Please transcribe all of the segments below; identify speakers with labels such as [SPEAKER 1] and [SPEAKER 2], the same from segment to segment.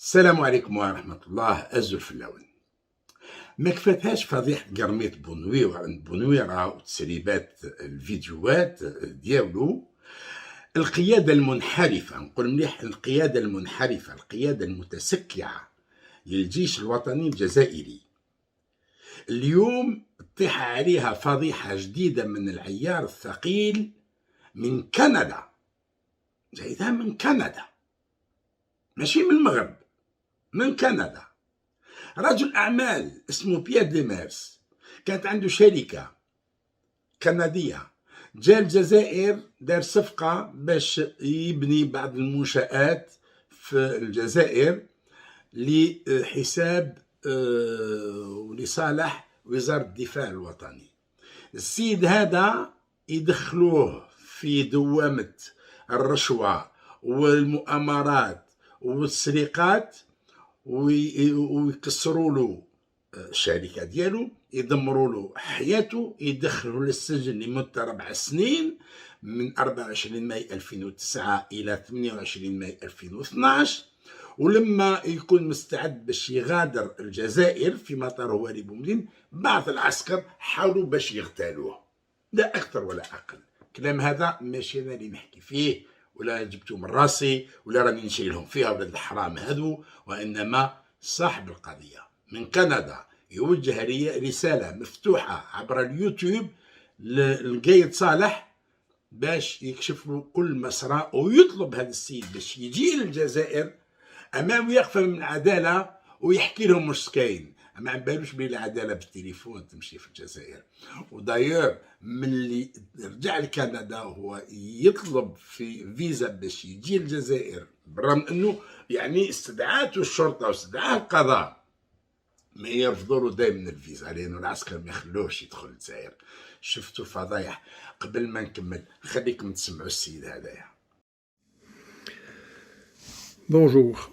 [SPEAKER 1] السلام عليكم ورحمة الله. أزل في اللون ما كفاتهاش فضيحة قرميط بونوي وعند بونوي راهو تسريبات الفيديوهات ديالو. القيادة المنحرفة، نقول مليح القيادة المنحرفة، القيادة المتسكعة للجيش الوطني الجزائري اليوم طيح عليها فضيحة جديدة من العيار الثقيل من كندا، جايتها من كندا ماشي من المغرب، من كندا. رجل أعمال اسمه بيير ديميرس كانت عنده شركة كندية، جاء الجزائر دار صفقة باش يبني بعض المنشآت في الجزائر لحساب ولصالح وزارة الدفاع الوطني. السيد هذا يدخلوه في دوامة الرشوة والمؤامرات والسرقات ويكسروا له الشركة ديالو، يدمروا له حياته، يدخلوا للسجن لمدة 4 سنين من 24 ماي 2009 إلى 28 ماي 2012. ولما يكون مستعد باش يغادر الجزائر في مطار هواري بومدين، بعض العسكر حاولوا باش يغتالوه، لا أكثر ولا أقل. كلام هذا ماشي أنا اللي نحكي فيه ولا جبتو من راسي ولا راني نشيلهم فيها ولاد الحرام هذو، وإنما صاحب القضية من كندا يوجه رسالة مفتوحة عبر اليوتيوب للقايد صالح باش يكشف له كل مسرى، ويطلب هذا السيد باش يجي للجزائر امام يقفل من العداله ويحكي لهم مش كاين. ما بالوش بلي العداله بالتليفون تمشي في الجزائر. وداير من اللي رجع لكندا هو يطلب في فيزا باش يجي الجزائر، بالرغم انه يعني استدعاته الشرطه واستدعاه القضاء، ما يرفضوا له دائما الفيزا لانه العسكر ما يخلوهش يدخل الجزائر. شفتوا فضايح. قبل ما نكمل خليكم تسمعوا السيد هذايا.
[SPEAKER 2] Bonjour.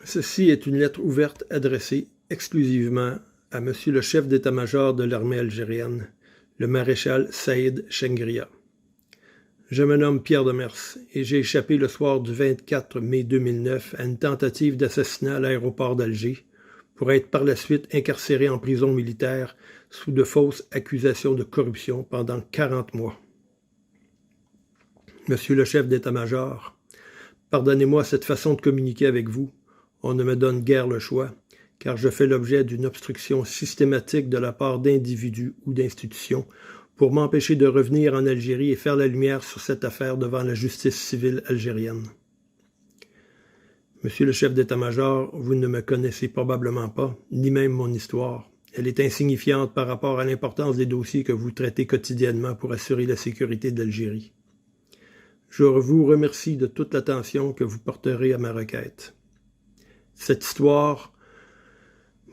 [SPEAKER 2] Ceci est une lettre ouverte adressée exclusivement à Monsieur le chef d'état-major de l'armée algérienne, le maréchal Saïd Chengria. Je me nomme Pierre Demers et j'ai échappé le soir du 24 mai 2009 à une tentative d'assassinat à l'aéroport d'Alger pour être par la suite incarcéré en prison militaire sous de fausses accusations de corruption pendant 40 mois. Monsieur le chef d'état-major, pardonnez-moi cette façon de communiquer avec vous. On ne me donne guère le choix, car je fais l'objet d'une obstruction systématique de la part d'individus ou d'institutions pour m'empêcher de revenir en Algérie et faire la lumière sur cette affaire devant la justice civile algérienne. Monsieur le chef d'état-major, vous ne me connaissez probablement pas, ni même mon histoire. Elle est insignifiante par rapport à l'importance des dossiers que vous traitez quotidiennement pour assurer la sécurité d'Algérie. Je vous remercie de toute l'attention que vous porterez à ma requête. Cette histoire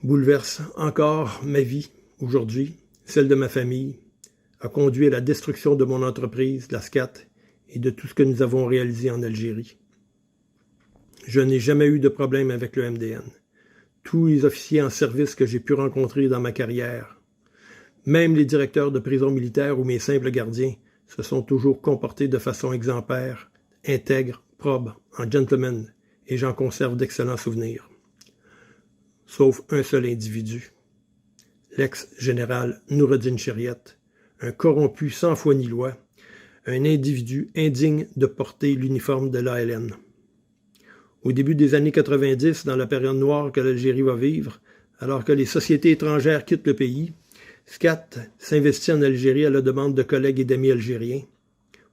[SPEAKER 2] bouleverse encore ma vie aujourd'hui, celle de ma famille, a conduit à la destruction de mon entreprise, la SCAT, et de tout ce que nous avons réalisé en Algérie. Je n'ai jamais eu de problème avec le MDN. Tous les officiers en service que j'ai pu rencontrer dans ma carrière, même les directeurs de prison militaire ou mes simples gardiens, se sont toujours comportés de façon exemplaire, intègre, probe, en gentleman, et j'en conserve d'excellents souvenirs. Sauf un seul individu, l'ex-général Noureddine Chériet, un corrompu sans foi ni loi, un individu indigne de porter l'uniforme de l'ALN. Au début des années 90, dans la période noire que l'Algérie va vivre, alors que les sociétés étrangères quittent le pays, SCAT s'investit en Algérie à la demande de collègues et d'amis algériens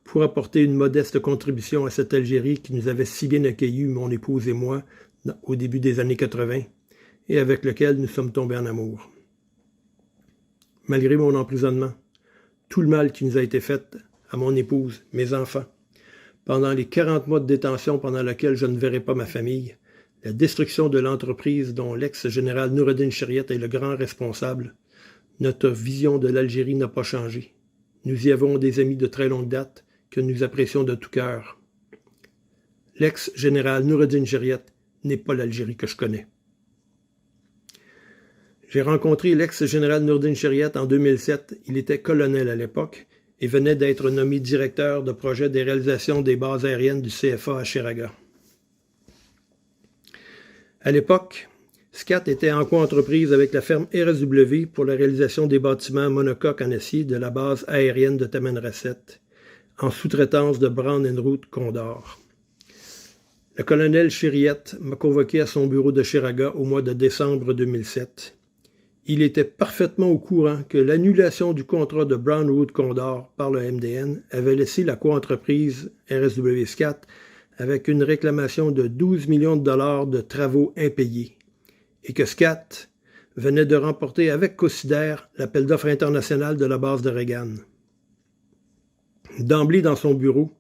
[SPEAKER 2] pour apporter une modeste contribution à cette Algérie qui nous avait si bien accueillis, mon épouse et moi, au début des années 80, et avec lequel nous sommes tombés en amour. Malgré mon emprisonnement, tout le mal qui nous a été fait à mon épouse, mes enfants, pendant les 40 mois de détention pendant lesquels je ne verrai pas ma famille, la destruction de l'entreprise dont l'ex-général Noureddine Chériet est le grand responsable, notre vision de l'Algérie n'a pas changé. Nous y avons des amis de très longue date que nous apprécions de tout cœur. L'ex-général Noureddine Chériet n'est pas l'Algérie que je connais. J'ai rencontré l'ex-général Noureddine Chériet en 2007. Il était colonel à l'époque et venait d'être nommé directeur de projet des réalisations des bases aériennes du CFA à Chiraga. À l'époque, SCAT était en co-entreprise avec la ferme RSW pour la réalisation des bâtiments monocoques en acier de la base aérienne de Tamanrasset, en sous-traitance de Brown & Root Condor. Le colonel Chériette m'a convoqué à son bureau de Chiraga au mois de décembre 2007. Il était parfaitement au courant que l'annulation du contrat de Brown & Root Condor par le MDN avait laissé la co-entreprise RSW SCAT avec une réclamation de 12 millions de dollars de travaux impayés et que SCAT venait de remporter avec Cocider l'appel d'offres international de la base de Reagan. D'emblée dans son bureau,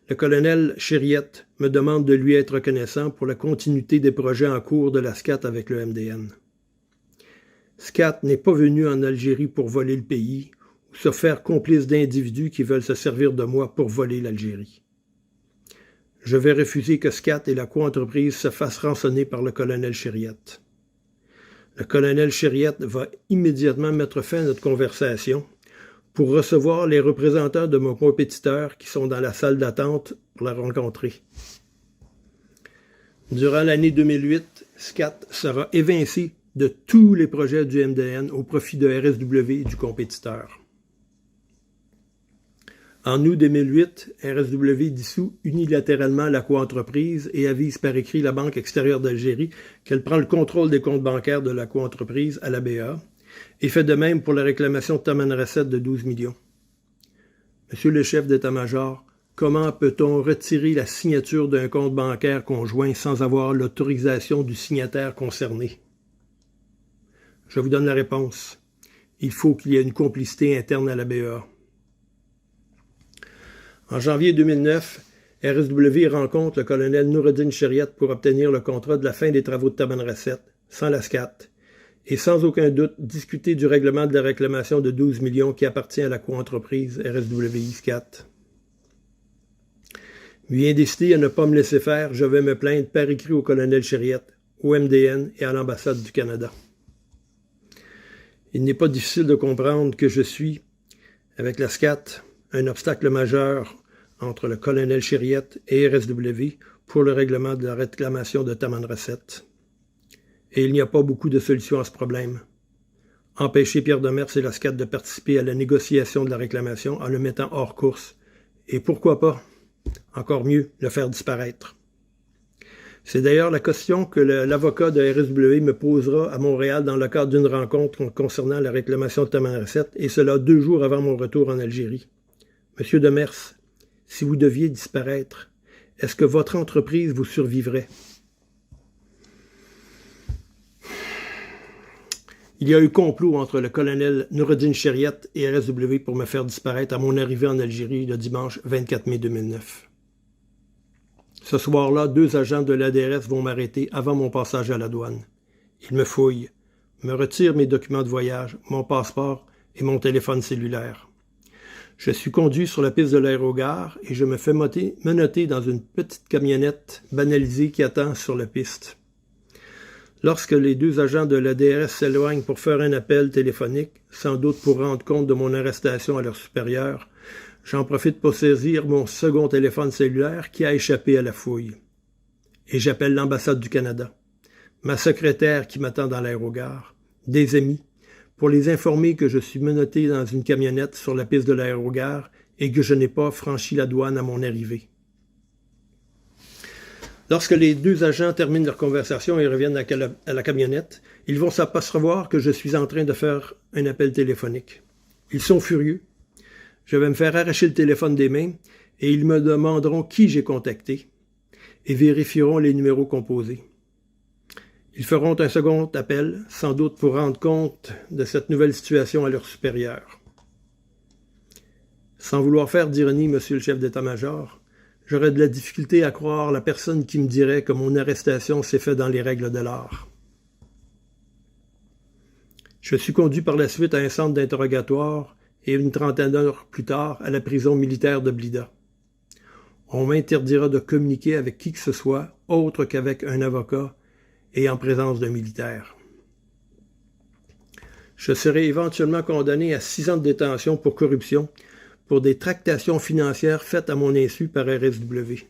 [SPEAKER 2] le colonel Chériette me demande de lui être reconnaissant pour la continuité des projets en cours de la SCAT avec le MDN. SCAT n'est pas venu en Algérie pour voler le pays ou se faire complice d'individus qui veulent se servir de moi pour voler l'Algérie. Je vais refuser que SCAT et la co-entreprise se fassent rançonner par le colonel Chériette. Le colonel Chériette va immédiatement mettre fin à notre conversation pour recevoir les représentants de mon compétiteur qui sont dans la salle d'attente pour la rencontrer. Durant l'année 2008, SCAT sera évincé de tous les projets du MDN au profit de RSW et du compétiteur. En août 2008, RSW dissout unilatéralement la co-entreprise et avise par écrit la Banque extérieure d'Algérie qu'elle prend le contrôle des comptes bancaires de la co-entreprise à la BA et fait de même pour la réclamation de Tamanrasset de 12 millions. Monsieur le chef d'état-major, comment peut-on retirer la signature d'un compte bancaire conjoint sans avoir l'autorisation du signataire concerné? Je vous donne la réponse. Il faut qu'il y ait une complicité interne à la BA. En janvier 2009, RSW rencontre le colonel Noureddin Chériette pour obtenir le contrat de la fin des travaux de Tamanrasset, sans la SCAT, et sans aucun doute discuter du règlement de la réclamation de 12 millions qui appartient à la co-entreprise RSW-SCAT. Bien décidé à ne pas me laisser faire, je vais me plaindre par écrit au colonel Chériette, au MDN et à l'ambassade du Canada. Il n'est pas difficile de comprendre que je suis, avec la SCAT, un obstacle majeur entre le colonel Chériette et RSW pour le règlement de la réclamation de Tamanrasset. Et il n'y a pas beaucoup de solutions à ce problème. Empêcher Pierre Demers et la SCAT de participer à la négociation de la réclamation en le mettant hors course. Et pourquoi pas, encore mieux, le faire disparaître. C'est d'ailleurs la question que l'avocat de RSW me posera à Montréal dans le cadre d'une rencontre concernant la réclamation de Tamanrasset, et cela 2 jours avant mon retour en Algérie. Monsieur Demers, si vous deviez disparaître, est-ce que votre entreprise vous survivrait? Il y a eu complot entre le colonel Noureddin Chériette et RSW pour me faire disparaître à mon arrivée en Algérie le dimanche 24 mai 2009. Ce soir-là, 2 agents de l'ADRS vont m'arrêter avant mon passage à la douane. Ils me fouillent, me retirent mes documents de voyage, mon passeport et mon téléphone cellulaire. Je suis conduit sur la piste de l'aérogare et je me fais menotter dans une petite camionnette banalisée qui attend sur la piste. Lorsque les 2 agents de l'ADRS s'éloignent pour faire un appel téléphonique, sans doute pour rendre compte de mon arrestation à leur supérieur, j'en profite pour saisir mon second téléphone cellulaire qui a échappé à la fouille. Et j'appelle l'ambassade du Canada, ma secrétaire qui m'attend dans l'aérogare, des amis, pour les informer que je suis menotté dans une camionnette sur la piste de l'aérogare et que je n'ai pas franchi la douane à mon arrivée. Lorsque les 2 agents terminent leur conversation et reviennent à la camionnette, ils vont s'apercevoir que je suis en train de faire un appel téléphonique. Ils sont furieux. Je vais me faire arracher le téléphone des mains et ils me demanderont qui j'ai contacté et vérifieront les numéros composés. Ils feront un second appel, sans doute pour rendre compte de cette nouvelle situation à leur supérieur. Sans vouloir faire d'ironie, monsieur le chef d'état-major, j'aurais de la difficulté à croire la personne qui me dirait que mon arrestation s'est faite dans les règles de l'art. Je suis conduit par la suite à un centre d'interrogatoire et une trentaine d'heures plus tard à la prison militaire de Blida. On m'interdira de communiquer avec qui que ce soit, autre qu'avec un avocat et en présence d'un militaire. Je serai éventuellement condamné à 6 ans de détention pour corruption, pour des tractations financières faites à mon insu par RSW.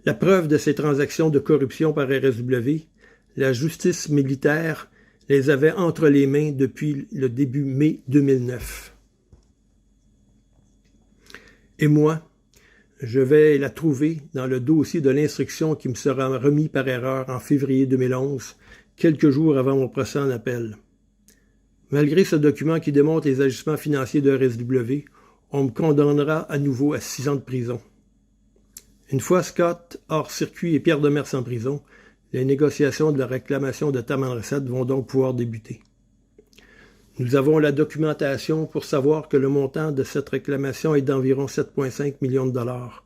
[SPEAKER 2] La preuve de ces transactions de corruption par RSW, la justice militaire les avait entre les mains depuis le début mai 2009. Et moi, je vais la trouver dans le dossier de l'instruction qui me sera remis par erreur en février 2011, quelques jours avant mon procès en appel. Malgré ce document qui démontre les agissements financiers de RSW, on me condamnera à nouveau à 6 ans de prison. Une fois Scott hors circuit et Pierre Demers en prison, les négociations de la réclamation de Tamanrasset vont donc pouvoir débuter. Nous avons la documentation pour savoir que le montant de cette réclamation est d'environ 7,5 millions de dollars,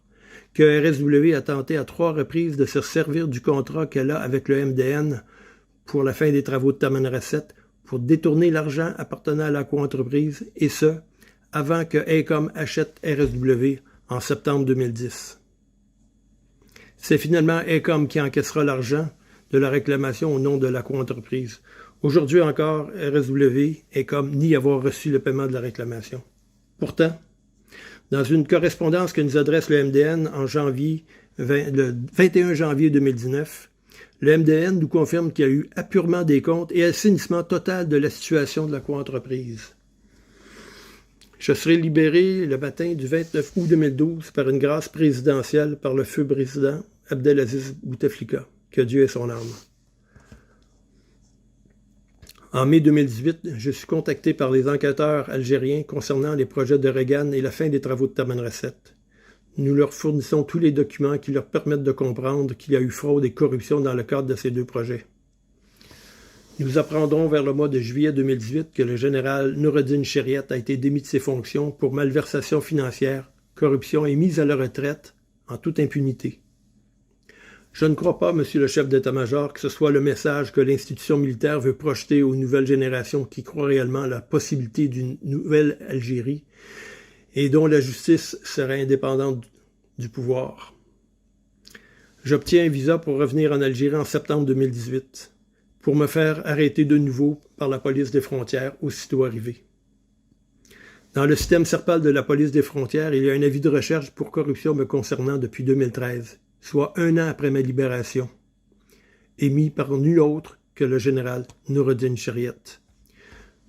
[SPEAKER 2] que RSW a tenté à 3 reprises de se servir du contrat qu'elle a avec le MDN pour la fin des travaux de Tamanrasset pour détourner l'argent appartenant à la coentreprise, et ce, avant que AECOM achète RSW en septembre 2010. C'est finalement AECOM qui encaissera l'argent de la réclamation au nom de la coentreprise. Aujourd'hui encore, RSW AECOM nie avoir reçu le paiement de la réclamation. Pourtant, dans une correspondance que nous adresse le MDN le 21 janvier 2019, le MDN nous confirme qu'il y a eu apurement des comptes et assainissement total de la situation de la coentreprise. Je serai libéré le matin du 29 août 2012 par une grâce présidentielle par le feu président Abdelaziz Bouteflika, que Dieu ait son âme. En mai 2018, je suis contacté par les enquêteurs algériens concernant les projets de Reagan et la fin des travaux de Tamanrasset. Nous leur fournissons tous les documents qui leur permettent de comprendre qu'il y a eu fraude et corruption dans le cadre de ces 2 projets. Nous apprendrons vers le mois de juillet 2018 que le général Noureddin Chériet a été démis de ses fonctions pour malversation financière, corruption et mise à la retraite en toute impunité. Je ne crois pas, monsieur le chef d'état-major, que ce soit le message que l'institution militaire veut projeter aux nouvelles générations qui croient réellement à la possibilité d'une nouvelle Algérie et dont la justice serait indépendante du pouvoir. J'obtiens un visa pour revenir en Algérie en septembre 2018, pour me faire arrêter de nouveau par la police des frontières aussitôt arrivé. Dans le système Serpal de la police des frontières, il y a un avis de recherche pour corruption me concernant depuis 2013, soit 1 an après ma libération, émis par nul autre que le général Noureddin Chériet.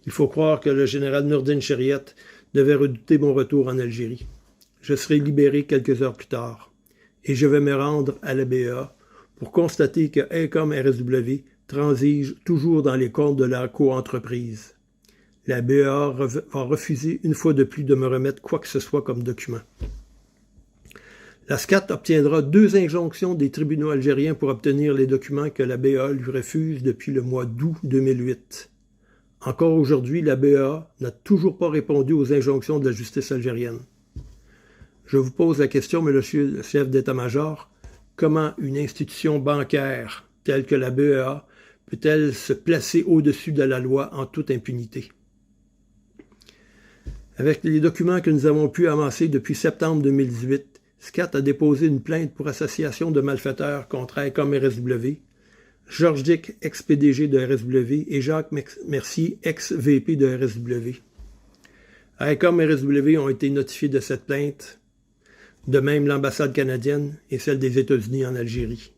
[SPEAKER 2] Il faut croire que le général Noureddin Chériet devait redouter mon retour en Algérie. Je serai libéré quelques heures plus tard, et je vais me rendre à la BEA pour constater que AECOM RSW transige toujours dans les comptes de la coentreprise. La BEA va refuser une fois de plus de me remettre quoi que ce soit comme document. La SCAT obtiendra 2 injonctions des tribunaux algériens pour obtenir les documents que la BEA lui refuse depuis le mois d'août 2008. Encore aujourd'hui, la BEA n'a toujours pas répondu aux injonctions de la justice algérienne. Je vous pose la question, monsieur le chef d'état-major, comment une institution bancaire telle que la BEA peut-elle se placer au-dessus de la loi en toute impunité? Avec les documents que nous avons pu amasser depuis septembre 2018, SCAT a déposé une plainte pour association de malfaiteurs contre AECOM RSW, Georges Dick, ex-PDG de RSW, et Jacques Mercier, ex-VP de RSW. AECOM RSW ont été notifiés de cette plainte, de même l'ambassade canadienne et celle des États-Unis en Algérie.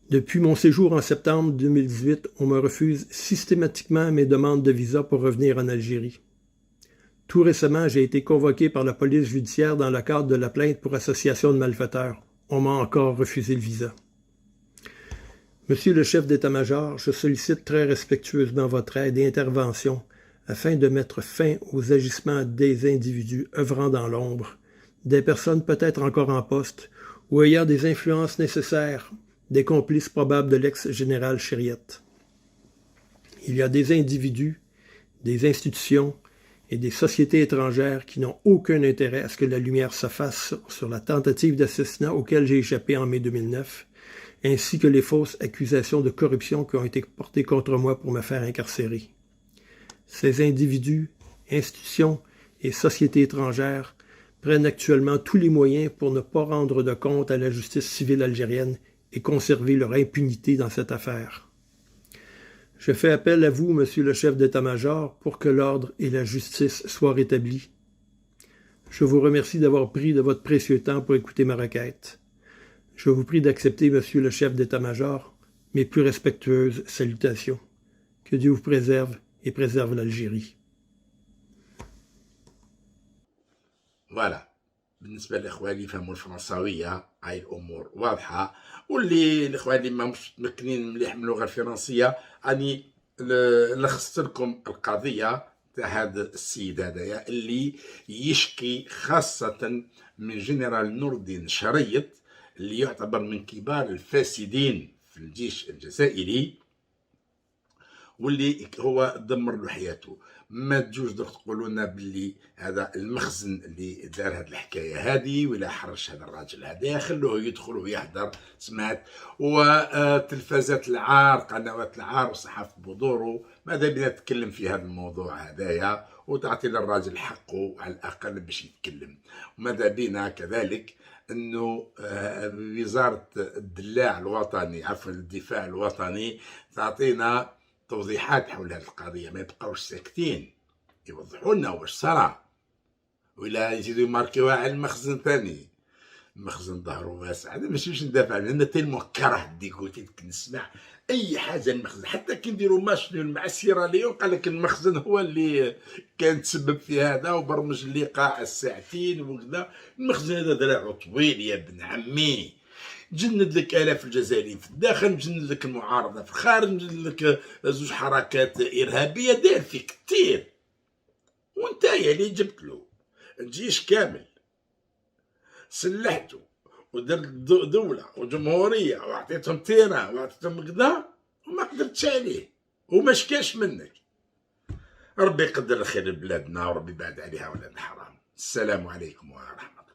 [SPEAKER 2] Depuis mon séjour en septembre 2018, on me refuse systématiquement mes demandes de visa pour revenir en Algérie. Tout récemment, j'ai été convoqué par la police judiciaire dans le cadre de la plainte pour association de malfaiteurs. On m'a encore refusé le visa. Monsieur le chef d'état-major, je sollicite très respectueusement votre aide et intervention afin de mettre fin aux agissements des individus œuvrant dans l'ombre, des personnes peut-être encore en poste ou ayant des influences nécessaires, des complices probables de l'ex-général Chériet. Il y a des individus, des institutions et des sociétés étrangères qui n'ont aucun intérêt à ce que la lumière se fasse sur la tentative d'assassinat auquel j'ai échappé en mai 2009, ainsi que les fausses accusations de corruption qui ont été portées contre moi pour me faire incarcérer. Ces individus, institutions et sociétés étrangères prennent actuellement tous les moyens pour ne pas rendre de compte à la justice civile algérienne et conserver leur impunité dans cette affaire. Je fais appel à vous, monsieur le chef d'état-major, pour que l'ordre et la justice soient rétablis. Je vous remercie d'avoir pris de votre précieux temps pour écouter ma requête. Je vous prie d'accepter, Monsieur le chef d'état-major, mes plus respectueuses salutations. Que Dieu vous préserve et préserve l'Algérie.
[SPEAKER 1] فوالا بالنسبه للاخوان اللي يفهموا الفرنساويه هاي الامور واضحه، واللي الاخوان اللي ما مش متمكنين مليح من اللغه الفرنسيه اني لخصت لكم القضيه تاع هذا السيد هذايا اللي يشكي خاصه من جنرال نور الدين شريط اللي يعتبر من كبار الفاسدين في الجيش الجزائري، واللي هو دمر له حياته. ما تجوز دوك تقولوا لنا باللي هذا المخزن اللي دار هذه الحكايه هذه ولا حرش هذا الراجل هذا، خلوه يدخل ويحضر سمعت، وتلفازات العار قنوات العار وصحافه بودورو ماذا بينا نتكلم في هذا الموضوع هذايا وتعطي للراجل حقه على الاقل باش يتكلم. وماذا بينا كذلك انه وزاره الدلاع الوطني عفوا الدفاع الوطني تعطينا توضيحات حول هذه القضيه، ما يبقاوش ساكتين، يوضحوا لنا واش صرا، ولا يزيدوا يماركيوها على المخزن ثاني. المخزن ظهره واسع، هذا ماشي باش ندافع عليه، انا تيلمون كره ديكوتي نسمع اي حاجه المخزن، حتى كي نديروا ماتش مع سيراليون قال لك المخزن هو اللي كان تسبب في هذا وبرمج اللقاء الساعتين وكذا. المخزن هذا ذراعه طويل يا ابن عمي، جند لك آلاف الجزائريين في الداخل، مجند لك المعارضة في الخارج، مجند لك زوج حركات إرهابية، داير فيك كتير، وانتايا اللي جبت له الجيش كامل سلحته ودرت دولة وجمهورية وعطيتهم تيران وعطيتهم كذا وما قدرتش عليه وما شكاش منك. ربي يقدر الخير لبلادنا وربي يبعد عليها ولاد الحرام. السلام عليكم ورحمة الله.